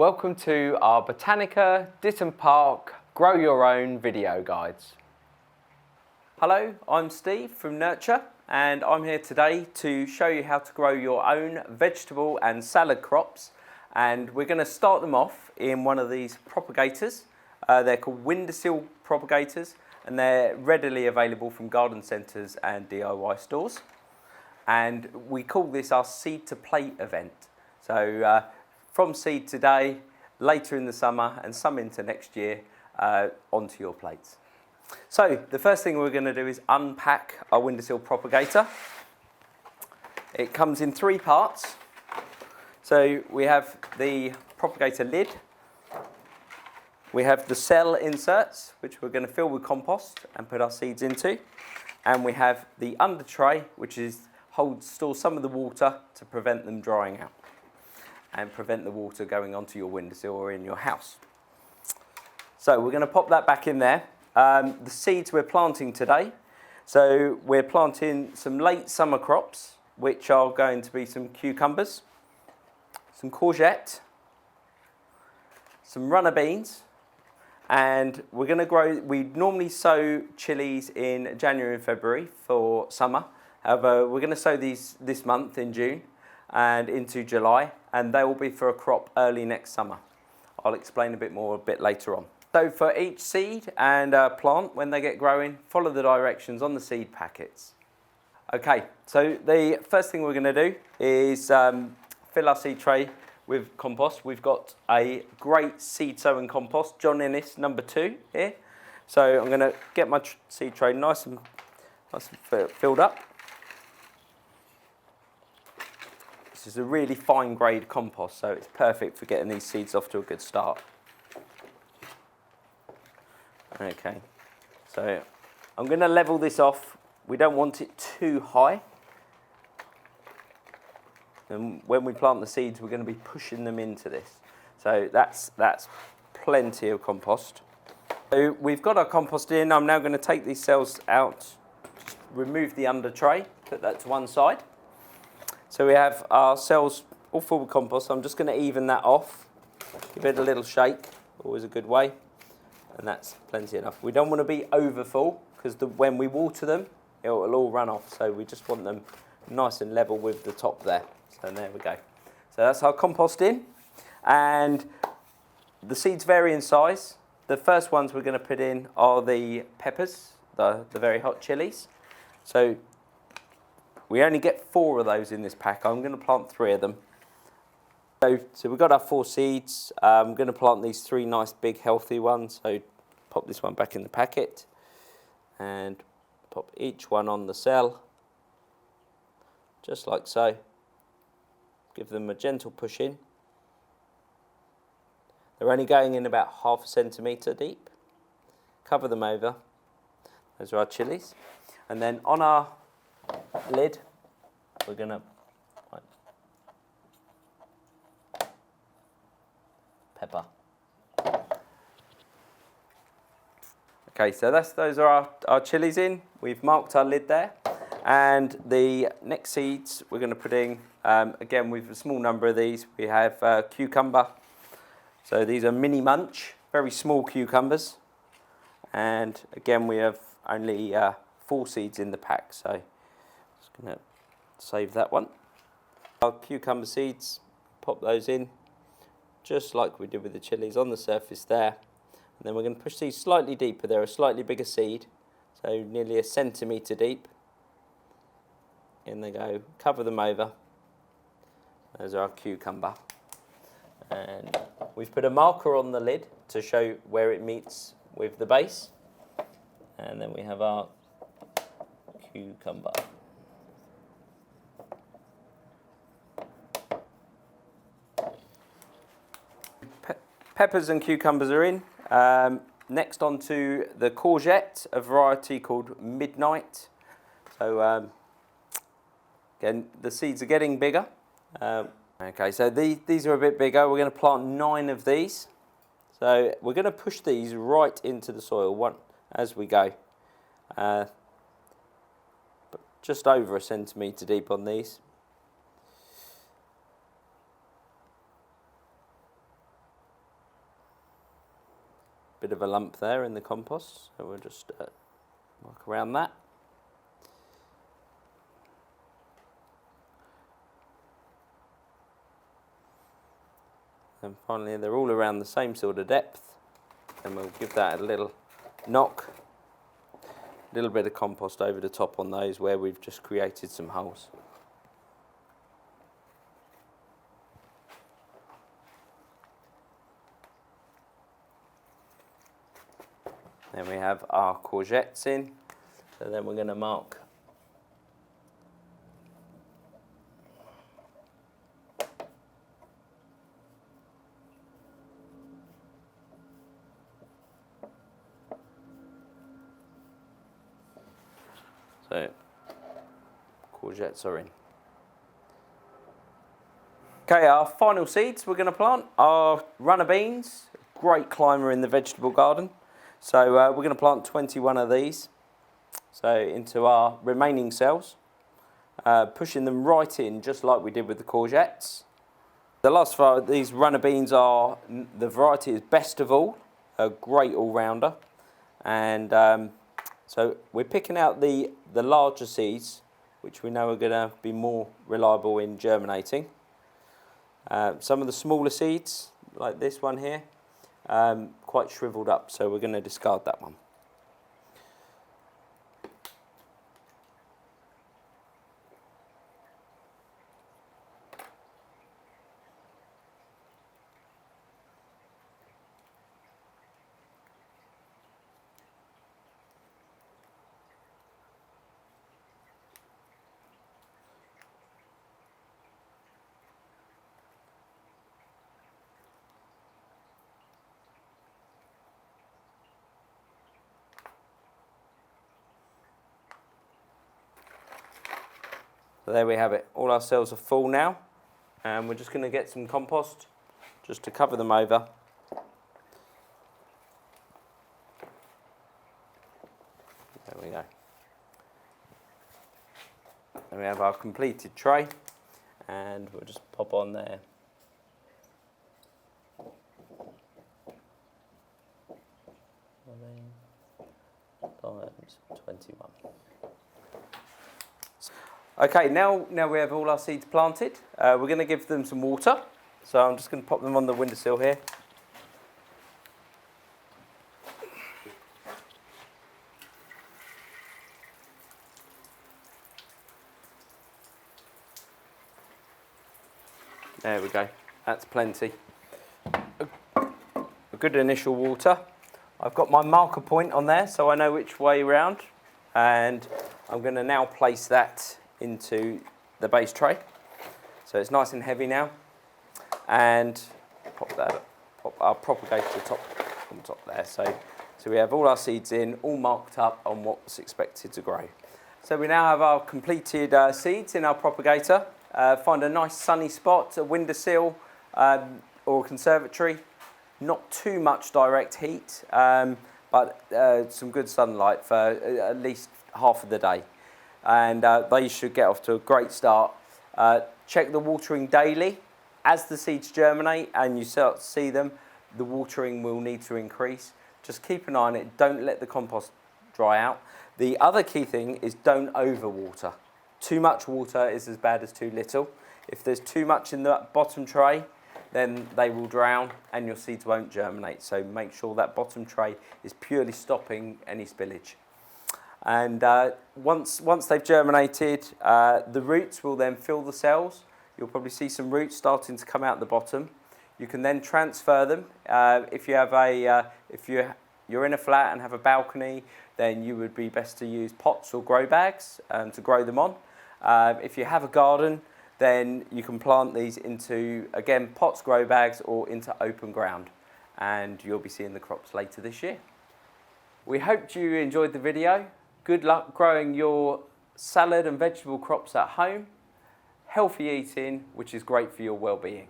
Welcome to our Botanica Ditton Park Grow Your Own video guides. Hello, I'm Steve from Nurture and I'm here today to show you how to grow your own vegetable and salad crops, and we're going to start them off in one of these propagators. They're called windowsill propagators and they're readily available from garden centres and DIY stores, and we call this our seed to plate event. So from seed today, later in the summer and some into next year, onto your plates. So the first thing we're going to do is unpack our windowsill propagator. It comes in three parts. So we have the propagator lid, we have the cell inserts, which we're going to fill with compost and put our seeds into, and we have the under tray, which stores some of the water to prevent them drying out and prevent the water going onto your windowsill or in your house. So we're going to pop that back in there. The seeds we're planting today, so we're planting some late summer crops, which are going to be some cucumbers, some courgette, some runner beans, and we're going to grow, we normally sow chilies in January and February for summer. However, we're going to sow these this month in June and into July, and they will be for a crop early next summer. I'll explain a bit more a bit later on. So for each seed and plant, when they get growing, follow the directions on the seed packets. Okay, so the first thing we're going to do is fill our seed tray with compost. We've got a great seed sowing compost, John Innes number 2 here. So I'm going to get my seed tray nice and filled up. This is a really fine grade compost, so it's perfect for getting these seeds off to a good start. Okay, so I'm going to level this off. We don't want it too high. And when we plant the seeds, we're going to be pushing them into this. So that's plenty of compost. So we've got our compost in. I'm now going to take these cells out, remove the under tray, put that to one side. So we have our cells all full with compost. I'm just going to even that off, give it a little shake, always a good way, and that's plenty enough. We don't want to be over full because when we water them, it will all run off. So we just want them nice and level with the top there. So there we go. So that's our compost in, and the seeds vary in size. The first ones we're going to put in are the peppers, the very hot chilies. So we only get 4 of those in this pack. I'm going to plant 3 of them. So we've got our 4 seeds. I'm going to plant these 3 nice big healthy ones. So pop this one back in the packet and pop each one on the cell, just like so. Give them a gentle push in. They're only going in about ½ centimetre deep. Cover them over. Those are our chilies. And then on our lid, we're going to pepper. Okay, so those are our chilies in. We've marked our lid there. And the next seeds we're going to put in, again with a small number of these, we have cucumber. So these are mini munch, very small cucumbers. And again we have only 4 seeds in the pack, so just going to save that one. Our cucumber seeds, pop those in, just like we did with the chilies on the surface there. And then we're going to push these slightly deeper. They're a slightly bigger seed, so nearly 1 centimetre deep. In they go, cover them over. There's our cucumber. And we've put a marker on the lid to show where it meets with the base. And then we have our cucumber. Peppers and cucumbers are in. Next on to the courgette, a variety called Midnight. So again, the seeds are getting bigger. Okay, so these are a bit bigger. We're going to plant 9 of these. So we're going to push these right into the soil as we go. But just over 1 centimetre deep on these. bit of a lump there in the compost, so we'll just work around that. And finally, they're all around the same sort of depth, and we'll give that a little knock. A little bit of compost over the top on those where we've just created some holes. Then we have our courgettes in, so then we're going to mark so courgettes are in. Okay, our final seeds we're going to plant are runner beans, great climber in the vegetable garden. So we're going to plant 21 of these, so into our remaining cells, pushing them right in just like we did with the courgettes. The last of these runner beans are, the variety is best of all, a great all-rounder. And so we're picking out the larger seeds, which we know are going to be more reliable in germinating. Some of the smaller seeds, like this one here, quite shriveled up, so we're going to discard that one. So there we have it. All our cells are full now, and we're just going to get some compost just to cover them over. There we go. Then we have our completed tray, and we'll just pop on there. Times 21. Okay, now we have all our seeds planted. We're going to give them some water. So I'm just going to pop them on the windowsill here. There we go. That's plenty. A good initial water. I've got my marker point on there so I know which way round. And I'm going to now place that into the base tray. So it's nice and heavy now. And pop that up, pop our propagator top on top there. So we have all our seeds in, all marked up on what's expected to grow. So we now have our completed seeds in our propagator. Find a nice sunny spot, a windowsill or a conservatory. Not too much direct heat, but some good sunlight for at least half of the day. And they should get off to a great start. Check the watering daily. As the seeds germinate and you start to see them, the watering will need to increase. Just keep an eye on it. Don't let the compost dry out. The other key thing is don't overwater. Too much water is as bad as too little. If there's too much in the bottom tray, then they will drown and your seeds won't germinate. So make sure that bottom tray is purely stopping any spillage. And once they've germinated, the roots will then fill the cells. You'll probably see some roots starting to come out the bottom. You can then transfer them. If you have you're in a flat and have a balcony, then you would be best to use pots or grow bags to grow them on. If you have a garden, then you can plant these into, again, pots, grow bags, or into open ground. And you'll be seeing the crops later this year. We hope you enjoyed the video. Good luck growing your salad and vegetable crops at home. Healthy eating, which is great for your well-being.